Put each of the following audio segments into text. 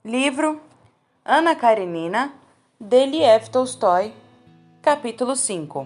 Livro Anna Karenina, de Lev Tolstói, capítulo 5.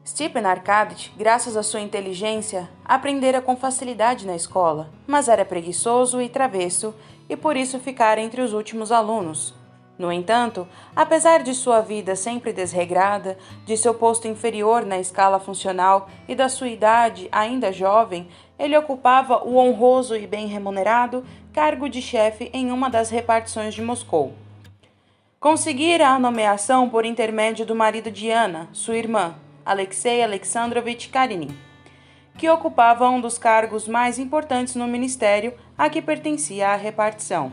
Stepan Arkadych, graças à sua inteligência, aprendera com facilidade na escola, mas era preguiçoso e travesso e por isso ficara entre os últimos alunos. No entanto, apesar de sua vida sempre desregrada, de seu posto inferior na escala funcional e da sua idade ainda jovem, ele ocupava o honroso e bem remunerado cargo de chefe em uma das repartições de Moscou. Conseguira a nomeação por intermédio do marido de Anna, sua irmã, Alexei Alexandrovich Karenin, que ocupava um dos cargos mais importantes no ministério a que pertencia a repartição.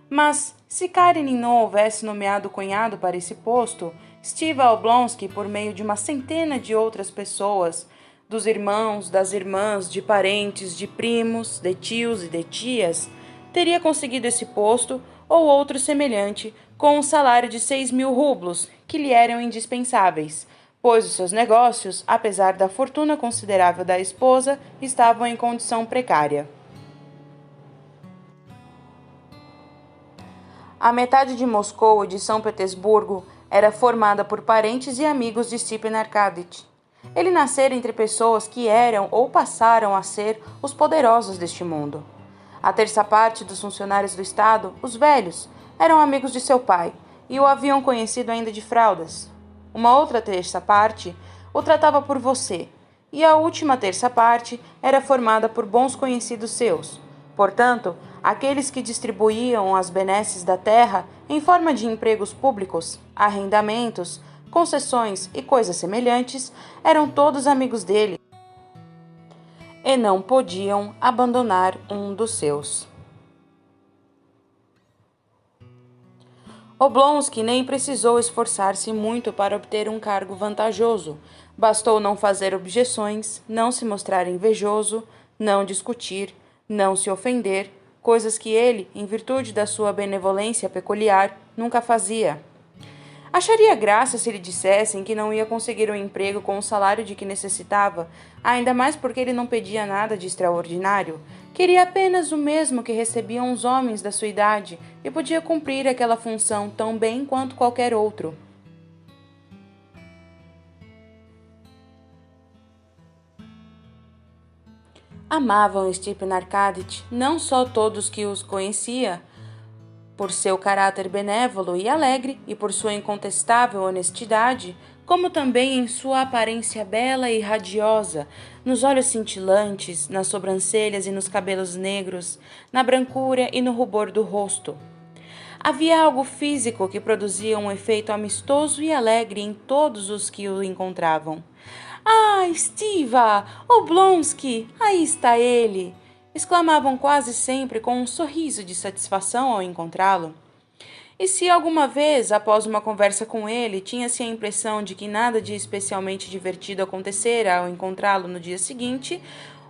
Mas, se Karenin não houvesse nomeado o cunhado para esse posto, Stiwa Oblonsky, por meio de uma centena de outras pessoas, dos irmãos, das irmãs, de parentes, de primos, de tios e de tias, teria conseguido esse posto ou outro semelhante com um salário de 6.000 rublos, que lhe eram indispensáveis, pois os seus negócios, apesar da fortuna considerável da esposa, estavam em condição precária. A metade de Moscou e de São Petersburgo era formada por parentes e amigos de Stepan Arkadych. Ele nascera entre pessoas que eram ou passaram a ser os poderosos deste mundo. A terça parte dos funcionários do Estado, os velhos, eram amigos de seu pai e o haviam conhecido ainda de fraldas. Uma outra terça parte o tratava por você, e a última terça parte era formada por bons conhecidos seus. Portanto, aqueles que distribuíam as benesses da terra em forma de empregos públicos, arrendamentos, concessões e coisas semelhantes, eram todos amigos dele e não podiam abandonar um dos seus. Oblonsky nem precisou esforçar-se muito para obter um cargo vantajoso. Bastou não fazer objeções, não se mostrar invejoso, não discutir, não se ofender, coisas que ele, em virtude da sua benevolência peculiar, nunca fazia. Acharia graça se lhe dissessem que não ia conseguir um emprego com o salário de que necessitava, ainda mais porque ele não pedia nada de extraordinário. Queria apenas o mesmo que recebiam os homens da sua idade e podia cumprir aquela função tão bem quanto qualquer outro. Amavam Stepan Arkadych não só todos que os conhecia, por seu caráter benévolo e alegre e por sua incontestável honestidade, como também em sua aparência bela e radiosa, nos olhos cintilantes, nas sobrancelhas e nos cabelos negros, na brancura e no rubor do rosto. Havia algo físico que produzia um efeito amistoso e alegre em todos os que o encontravam. "Ah, Stiwa! Oblonsky! Aí está ele!" exclamavam quase sempre com um sorriso de satisfação ao encontrá-lo. E se alguma vez, após uma conversa com ele, tinha-se a impressão de que nada de especialmente divertido acontecera ao encontrá-lo no dia seguinte,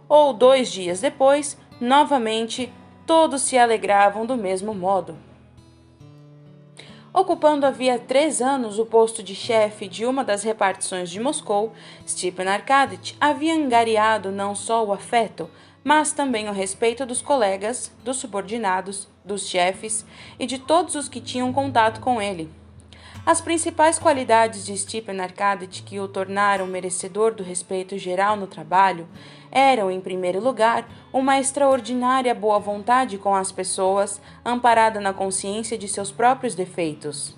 ou 2 dias depois, novamente, todos se alegravam do mesmo modo. Ocupando havia 3 anos o posto de chefe de uma das repartições de Moscou, Stepan Arkadych havia angariado não só o afeto, mas também o respeito dos colegas, dos subordinados, dos chefes e de todos os que tinham contato com ele. As principais qualidades de Stepan Arkadych que o tornaram merecedor do respeito geral no trabalho eram, em primeiro lugar, uma extraordinária boa vontade com as pessoas, amparada na consciência de seus próprios defeitos.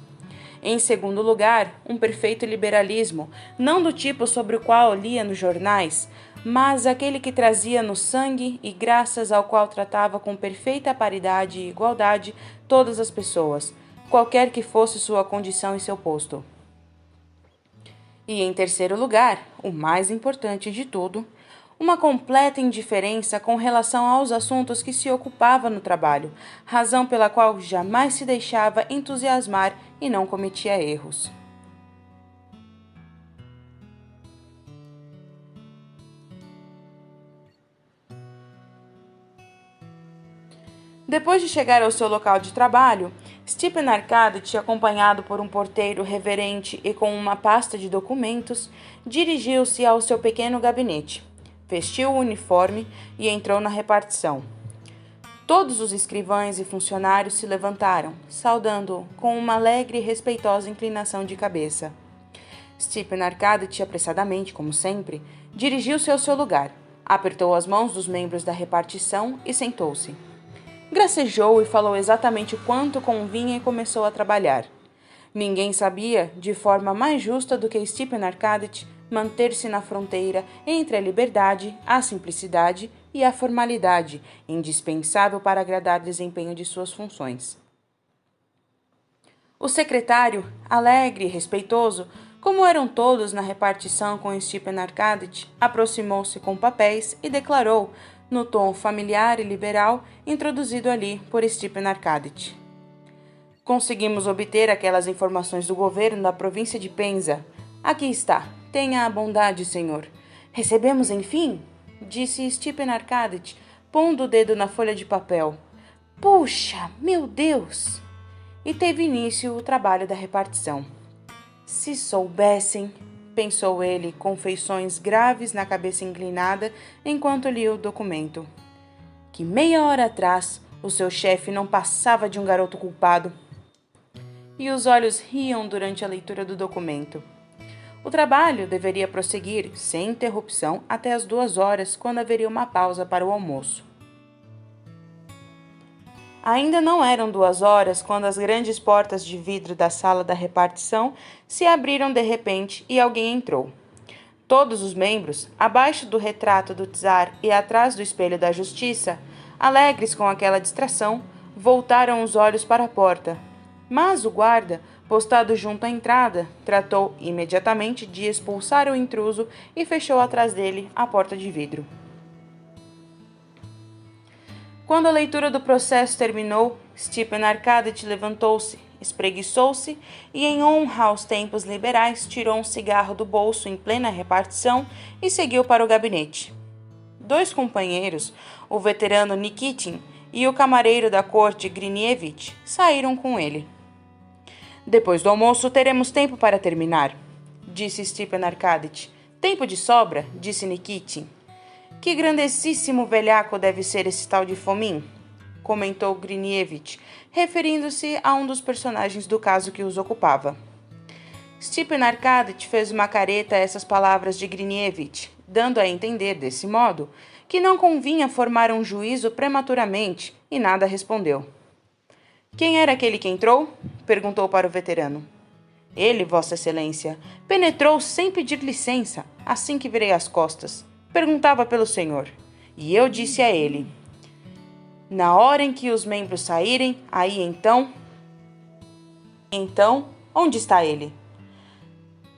Em segundo lugar, um perfeito liberalismo, não do tipo sobre o qual lia nos jornais, mas aquele que trazia no sangue e graças ao qual tratava com perfeita paridade e igualdade todas as pessoas, qualquer que fosse sua condição e seu posto. E em terceiro lugar, o mais importante de tudo, uma completa indiferença com relação aos assuntos que se ocupava no trabalho, razão pela qual jamais se deixava entusiasmar e não cometia erros. Depois de chegar ao seu local de trabalho, Stepan Arkadych, acompanhado por um porteiro reverente e com uma pasta de documentos, dirigiu-se ao seu pequeno gabinete, vestiu o uniforme e entrou na repartição. Todos os escrivães e funcionários se levantaram, saudando-o com uma alegre e respeitosa inclinação de cabeça. Stepan Arkadyevitch, apressadamente, como sempre, dirigiu-se ao seu lugar, apertou as mãos dos membros da repartição e sentou-se. Gracejou e falou exatamente o quanto convinha e começou a trabalhar. Ninguém sabia, de forma mais justa do que Stepan Arkadyevitch, manter-se na fronteira entre a liberdade, a simplicidade e a formalidade, indispensável para agradar o desempenho de suas funções. O secretário, alegre e respeitoso, como eram todos na repartição com Stepan Arkadyevitch, aproximou-se com papéis e declarou, no tom familiar e liberal introduzido ali por Stepan Arkadyevitch: conseguimos obter aquelas informações do governo da província de Penza. Aqui está. Tenha a bondade, senhor. Recebemos, enfim? Disse Stepan Arkadyevitch, pondo o dedo na folha de papel. Puxa, meu Deus! E teve início o trabalho da repartição. Se soubessem, pensou ele, com feições graves na cabeça inclinada, enquanto lia o documento, que meia hora atrás o seu chefe não passava de um garoto culpado. E os olhos riam durante a leitura do documento. O trabalho deveria prosseguir, sem interrupção, até as 2 horas, quando haveria uma pausa para o almoço. Ainda não eram 2 horas quando as grandes portas de vidro da sala da repartição se abriram de repente e alguém entrou. Todos os membros, abaixo do retrato do czar e atrás do espelho da justiça, alegres com aquela distração, voltaram os olhos para a porta. Mas o guarda, postado junto à entrada, tratou imediatamente de expulsar o intruso e fechou atrás dele a porta de vidro. Quando a leitura do processo terminou, Stepan Arkadyevitch levantou-se, espreguiçou-se e, em honra aos tempos liberais, tirou um cigarro do bolso em plena repartição e seguiu para o gabinete. 2 companheiros, o veterano Nikitin e o camareiro da corte Grinievich, saíram com ele. Depois do almoço teremos tempo para terminar, disse Stepan Arkadyevitch. Tempo de sobra, disse Nikitin. Que grandessíssimo velhaco deve ser esse tal de Fomin, comentou Grinievich, referindo-se a um dos personagens do caso que os ocupava. Stepan Arkadyevitch fez uma careta a essas palavras de Grinievich, dando a entender, desse modo, que não convinha formar um juízo prematuramente, e nada respondeu. Quem era aquele que entrou? Perguntou para o veterano. Ele, Vossa Excelência, penetrou sem pedir licença, assim que virei as costas. Perguntava pelo senhor, e eu disse a ele: na hora em que os membros saírem, aí então, onde está ele?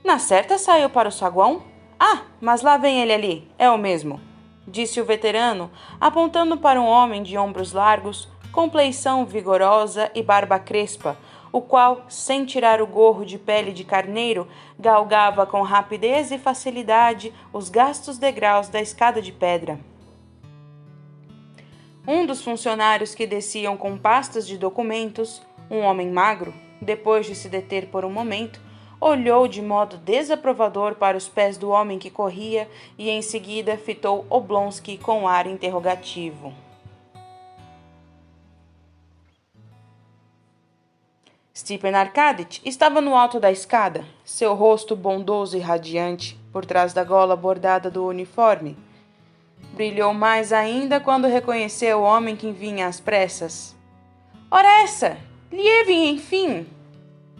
Na certa saiu para o saguão? Ah, mas lá vem ele ali, é o mesmo, disse o veterano, apontando para um homem de ombros largos, compleição vigorosa e barba crespa, o qual, sem tirar o gorro de pele de carneiro, galgava com rapidez e facilidade os gastos degraus da escada de pedra. Um dos funcionários que desciam com pastas de documentos, um homem magro, depois de se deter por um momento, olhou de modo desaprovador para os pés do homem que corria e em seguida fitou Oblonsky com ar interrogativo. Stepan Arkadyevitch estava no alto da escada, seu rosto bondoso e radiante, por trás da gola bordada do uniforme. Brilhou mais ainda quando reconheceu o homem que vinha às pressas. Ora essa! Lievin, enfim!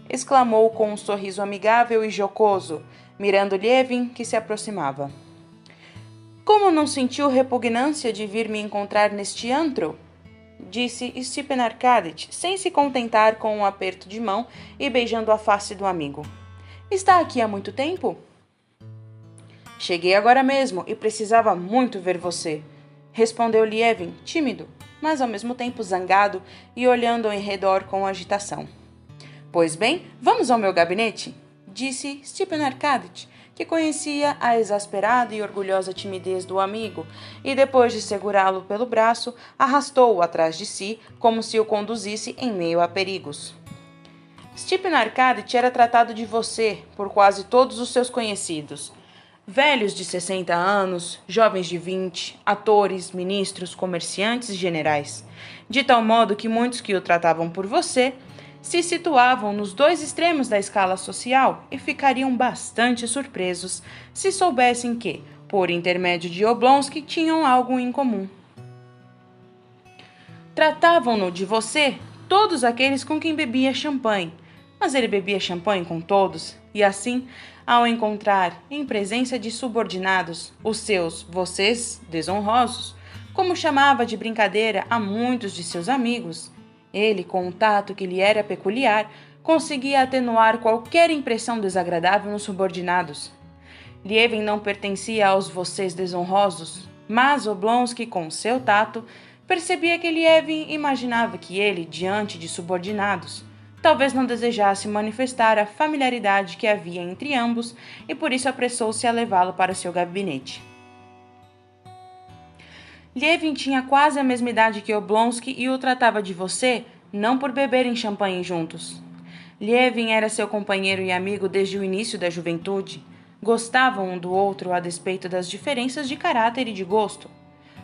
Exclamou com um sorriso amigável e jocoso, mirando Lievin, que se aproximava. Como não sentiu repugnância de vir me encontrar neste antro? Disse Stepan Arkadyevitch, sem se contentar com um aperto de mão e beijando a face do amigo. Está aqui há muito tempo? Cheguei agora mesmo e precisava muito ver você, respondeu Lievin, tímido, mas ao mesmo tempo zangado e olhando em redor com agitação. Pois bem, vamos ao meu gabinete, disse Stepan Arkadyevitch, que conhecia a exasperada e orgulhosa timidez do amigo, e depois de segurá-lo pelo braço, arrastou-o atrás de si, como se o conduzisse em meio a perigos. Stepan Arkadyevitch era tratado de você por quase todos os seus conhecidos. Velhos de 60 anos, jovens de 20, atores, ministros, comerciantes e generais, de tal modo que muitos que o tratavam por você se situavam nos dois extremos da escala social e ficariam bastante surpresos se soubessem que, por intermédio de Oblonsky, tinham algo em comum. Tratavam-no de você todos aqueles com quem bebia champanhe, mas ele bebia champanhe com todos, e assim, ao encontrar, em presença de subordinados, os seus vocês desonrosos, como chamava de brincadeira a muitos de seus amigos, ele, com o tato que lhe era peculiar, conseguia atenuar qualquer impressão desagradável nos subordinados. Lievin não pertencia aos vocês desonrosos, mas Oblonsky, com seu tato, percebia que Lievin imaginava que ele, diante de subordinados, talvez não desejasse manifestar a familiaridade que havia entre ambos e por isso apressou-se a levá-lo para seu gabinete. Lievin tinha quase a mesma idade que Oblonsky e o tratava de você não por beberem champanhe juntos. Lievin era seu companheiro e amigo desde o início da juventude. Gostavam um do outro a despeito das diferenças de caráter e de gosto.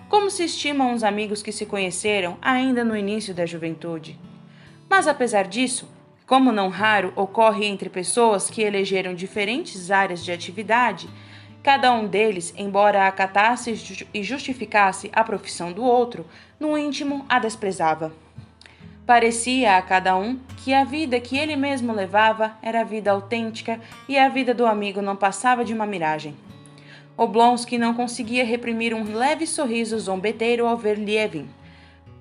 Como se estimam os amigos que se conheceram ainda no início da juventude. Mas apesar disso, como não raro ocorre entre pessoas que elegeram diferentes áreas de atividade, cada um deles, embora acatasse e justificasse a profissão do outro, no íntimo a desprezava. Parecia a cada um que a vida que ele mesmo levava era a vida autêntica e a vida do amigo não passava de uma miragem. Oblonsky não conseguia reprimir um leve sorriso zombeteiro ao ver Lievin.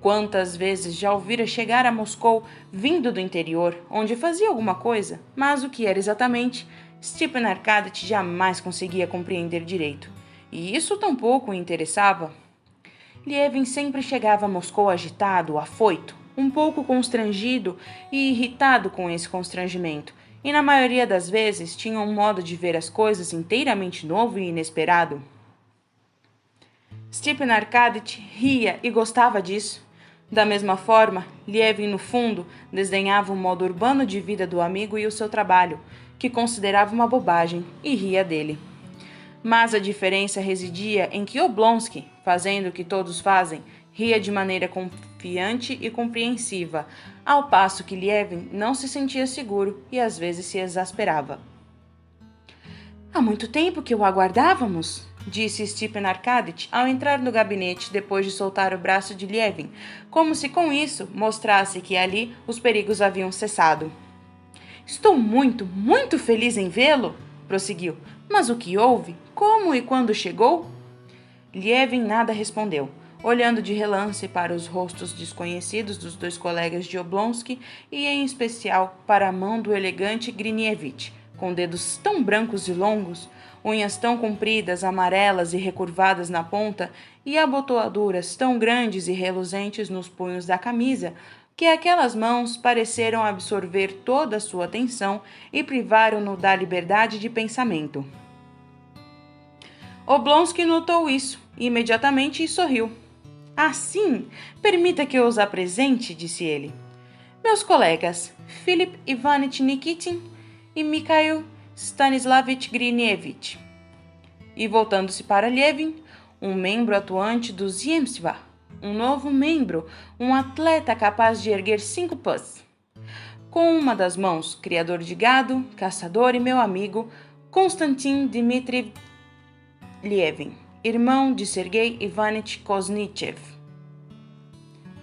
Quantas vezes já ouvira chegar a Moscou vindo do interior, onde fazia alguma coisa, mas o que era exatamente, Stepan Arkadych jamais conseguia compreender direito. E isso tampouco o interessava. Lievin sempre chegava a Moscou agitado, afoito, um pouco constrangido e irritado com esse constrangimento, e na maioria das vezes tinha um modo de ver as coisas inteiramente novo e inesperado. Stepan Arkadych ria e gostava disso. Da mesma forma, Lievin, no fundo, desdenhava o modo urbano de vida do amigo e o seu trabalho, que considerava uma bobagem, e ria dele. Mas a diferença residia em que Oblonsky, fazendo o que todos fazem, ria de maneira confiante e compreensiva, ao passo que Lievin não se sentia seguro e às vezes se exasperava. Há muito tempo que o aguardávamos, disse Stepan Arkadych ao entrar no gabinete depois de soltar o braço de Lievin, como se com isso mostrasse que ali os perigos haviam cessado. Estou muito, muito feliz em vê-lo, prosseguiu. Mas o que houve? Como e quando chegou? Lievin nada respondeu, olhando de relance para os rostos desconhecidos dos dois colegas de Oblonsky e, em especial, para a mão do elegante Grinievich, com dedos tão brancos e longos, unhas tão compridas, amarelas e recurvadas na ponta e abotoaduras tão grandes e reluzentes nos punhos da camisa, que aquelas mãos pareceram absorver toda a sua atenção e privaram-no da liberdade de pensamento. Oblonsky notou isso imediatamente e sorriu. Ah, sim, permita que eu os apresente, disse ele. Meus colegas, Filip Ivanitch Nikitin e Mikhail Stanislavich Grinievich. E voltando-se para Lievin, um membro atuante do Zemstva, um novo membro, um atleta capaz de erguer 5 pãs. Com uma das mãos, criador de gado, caçador e meu amigo, Konstantin Dmitrievich Lievin, irmão de Sergei Ivanitch Koznichev.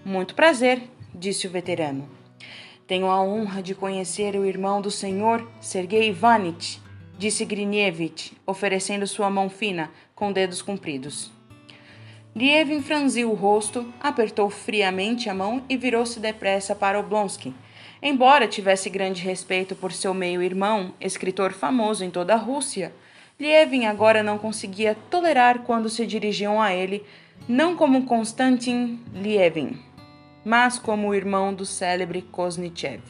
Muito prazer, disse o veterano. Tenho a honra de conhecer o irmão do senhor, Sergei Ivanitch, disse Grinievich, oferecendo sua mão fina, com dedos compridos. Lievin franziu o rosto, apertou friamente a mão e virou-se depressa para Oblonsky. Embora tivesse grande respeito por seu meio-irmão, escritor famoso em toda a Rússia, Lievin agora não conseguia tolerar quando se dirigiam a ele, não como Konstantin Lievin, mas como o irmão do célebre Koznichev.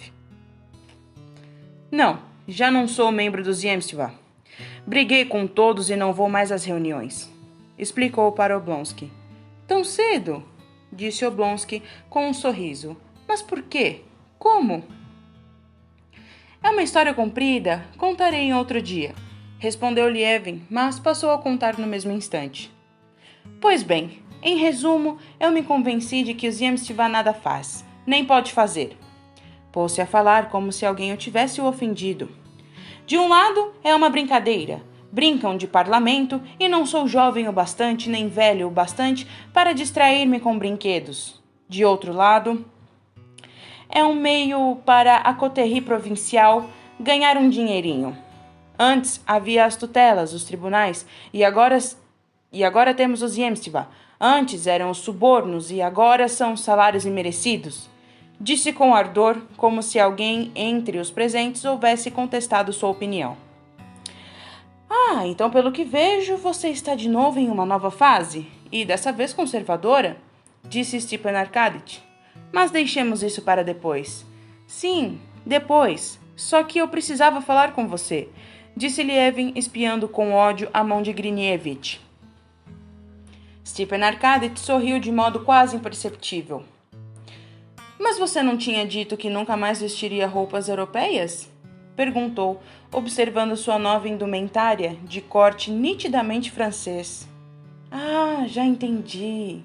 Não, já não sou membro do Zemstva. Briguei com todos e não vou mais às reuniões, explicou para Oblonsky. Tão cedo? Disse Oblonsky com um sorriso. Mas por quê? Como? É uma história comprida, contarei em outro dia. respondeu Lievin, mas passou a contar no mesmo instante. Pois bem, em resumo, eu me convenci de que o Zemstva nada faz, nem pode fazer. Pôs-se a falar como se alguém o tivesse ofendido. De um lado, é uma brincadeira. Brincam de parlamento e não sou jovem o bastante nem velho o bastante para distrair-me com brinquedos. De outro lado, é um meio para a coterie provincial ganhar um dinheirinho. Antes havia as tutelas, os tribunais, e agora temos os Zemstva. Antes eram os subornos e agora são os salários imerecidos. Disse com ardor, como se alguém entre os presentes houvesse contestado sua opinião. Ah, então pelo que vejo, você está de novo em uma nova fase, e dessa vez conservadora, disse Stepan Arkadych. Mas deixemos isso para depois. Sim, depois. Só que eu precisava falar com você, disse Lievin, espiando com ódio a mão de Grinievich. Stepan Arkadych sorriu de modo quase imperceptível. Mas você não tinha dito que nunca mais vestiria roupas europeias? Perguntou, observando sua nova indumentária de corte nitidamente francês. Ah, já entendi.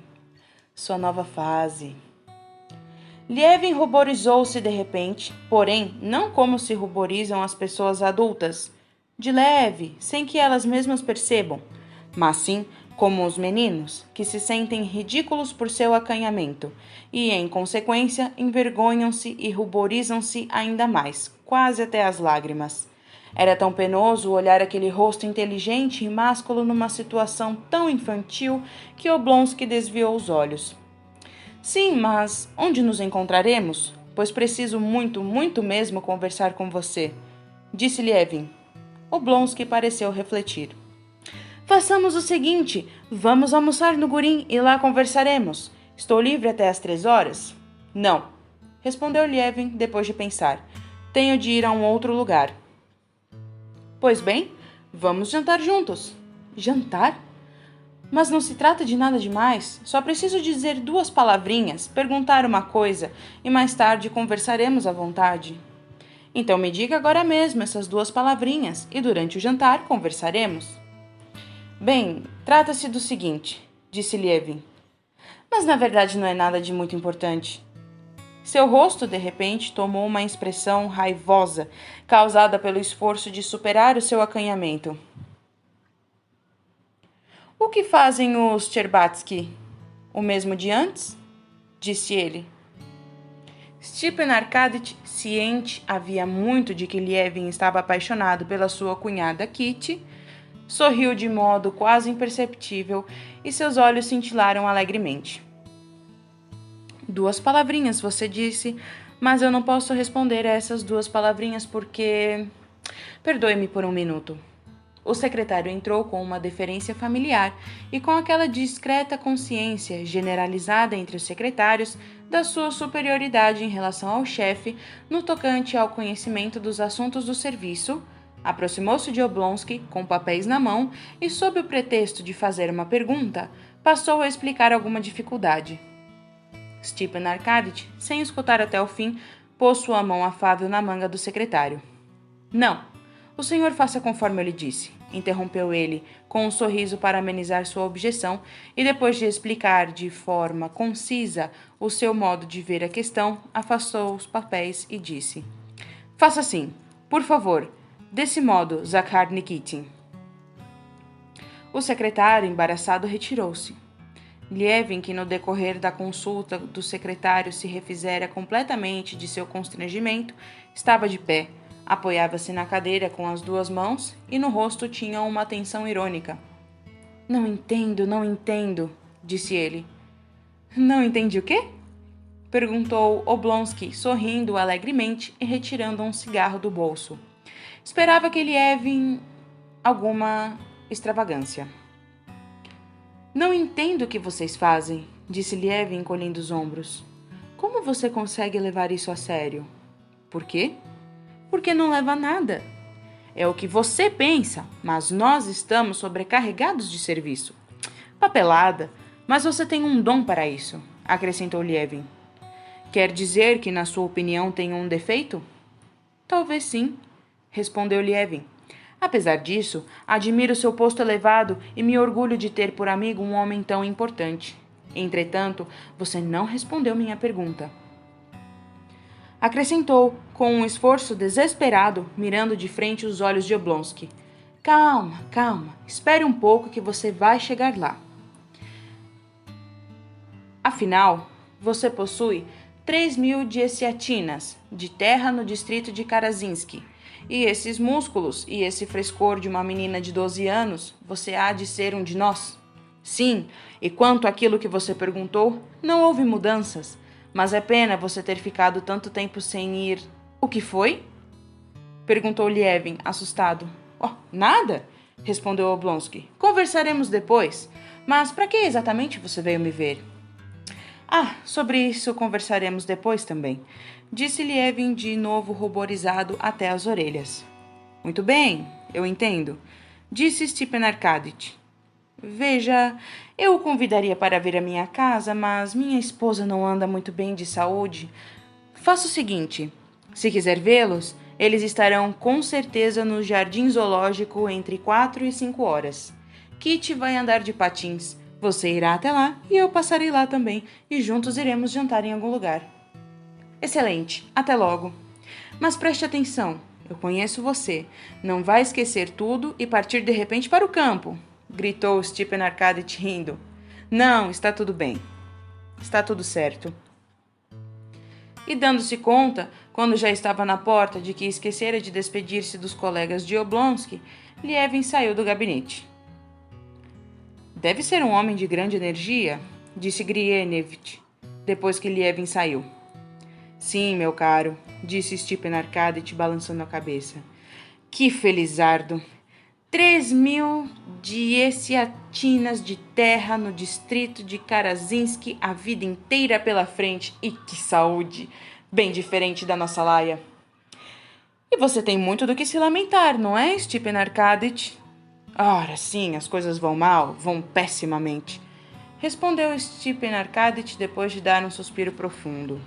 Sua nova fase. Lievin ruborizou-se de repente, porém não como se ruborizam as pessoas adultas, de leve, sem que elas mesmas percebam, mas sim como os meninos, que se sentem ridículos por seu acanhamento e, em consequência, envergonham-se e ruborizam-se ainda mais, quase até as lágrimas. Era tão penoso olhar aquele rosto inteligente e másculo numa situação tão infantil que Oblonsky desviou os olhos. Sim, mas onde nos encontraremos? Pois preciso muito, muito mesmo conversar com você, disse Lievin. Oblonsky pareceu refletir. Façamos o seguinte, vamos almoçar no Gurin e lá conversaremos. Estou livre até às 3 horas? Não, respondeu Lievin depois de pensar. Tenho de ir a um outro lugar. Pois bem, vamos jantar juntos. Jantar? Mas não se trata de nada demais. Só preciso dizer 2 palavrinhas, perguntar uma coisa e mais tarde conversaremos à vontade. Então me diga agora mesmo essas 2 palavrinhas e durante o jantar conversaremos. Bem, trata-se do seguinte, disse Lievin. Mas na verdade não é nada de muito importante. Seu rosto, de repente, tomou uma expressão raivosa, causada pelo esforço de superar o seu acanhamento. O que fazem os Cherbatsky? O mesmo de antes? Disse ele. Stepan Arkadych, ciente havia muito de que Lievin estava apaixonado pela sua cunhada Kitty, sorriu de modo quase imperceptível e seus olhos cintilaram alegremente. 2 palavrinhas, você disse, mas eu não posso responder a essas 2 palavrinhas porque... Perdoe-me por um minuto. O secretário entrou com uma deferência familiar e com aquela discreta consciência generalizada entre os secretários da sua superioridade em relação ao chefe no tocante ao conhecimento dos assuntos do serviço. Aproximou-se de Oblonsky com papéis na mão e, sob o pretexto de fazer uma pergunta, passou a explicar alguma dificuldade. Stepan Arkadych, sem escutar até o fim, pôs sua mão afável na manga do secretário. Não, o senhor faça conforme eu lhe disse, interrompeu ele, com um sorriso para amenizar sua objeção, e depois de explicar de forma concisa o seu modo de ver a questão, afastou os papéis e disse: Faça assim, por favor, desse modo, Zakhar Nikitin. O secretário, embaraçado, retirou-se. Lievin, que no decorrer da consulta do secretário se refizera completamente de seu constrangimento, estava de pé, apoiava-se na cadeira com as 2 mãos e no rosto tinha uma tensão irônica. Não entendo, disse ele. Não entende o quê? Perguntou Oblonsky, sorrindo alegremente e retirando um cigarro do bolso. Esperava que Lievin alguma extravagância. Não entendo o que vocês fazem, disse Lievin, encolhendo os ombros. Como você consegue levar isso a sério? Por quê? Porque não leva a nada. É o que você pensa, mas nós estamos sobrecarregados de serviço. Papelada, mas você tem um dom para isso, acrescentou Lievin. Quer dizer que, na sua opinião, tenho um defeito? Talvez sim, respondeu Lievin. Apesar disso, admiro seu posto elevado e me orgulho de ter por amigo um homem tão importante. Entretanto, você não respondeu minha pergunta. Acrescentou, com um esforço desesperado, mirando de frente os olhos de Oblonsky. Calma, calma, espere um pouco que você vai chegar lá. Afinal, você possui 3.000 dieciatinas de terra no distrito de Karazinski. E esses músculos e esse frescor de uma menina de 12 anos, você há de ser um de nós? Sim, e quanto àquilo que você perguntou, não houve mudanças. Mas é pena você ter ficado tanto tempo sem ir... O que foi? Perguntou Lievin, assustado. Oh, nada, respondeu Oblonsky. Conversaremos depois. Mas para que exatamente você veio me ver? Ah, sobre isso conversaremos depois também, disse Lievin de novo ruborizado até as orelhas. Muito bem, eu entendo, disse Stepan Arkadych. Veja, eu o convidaria para vir à minha casa, mas minha esposa não anda muito bem de saúde. Faça o seguinte, se quiser vê-los, eles estarão com certeza no Jardim Zoológico entre 4 e 5 horas. Kitty vai andar de patins. Você irá até lá e eu passarei lá também, e juntos iremos jantar em algum lugar. Excelente, até logo. Mas preste atenção, eu conheço você. Não vai esquecer tudo e partir de repente para o campo, gritou Stepan Arkadych rindo. Não, está tudo bem. Está tudo certo. E dando-se conta, quando já estava na porta, de que esquecera de despedir-se dos colegas de Oblonsky, Lievin saiu do gabinete. Deve ser um homem de grande energia, disse Grienevich, depois que Lievin saiu. Sim, meu caro, disse Stepan Arkadych, balançando a cabeça. Que felizardo! 3.000 dieciatinas de terra no distrito de Karazinski a vida inteira pela frente. E que saúde! Bem diferente da nossa Laia. E você tem muito do que se lamentar, não é, Stepan Arkadych? Ora, sim, as coisas vão mal, vão pessimamente, respondeu Stepan Arkadych depois de dar um suspiro profundo.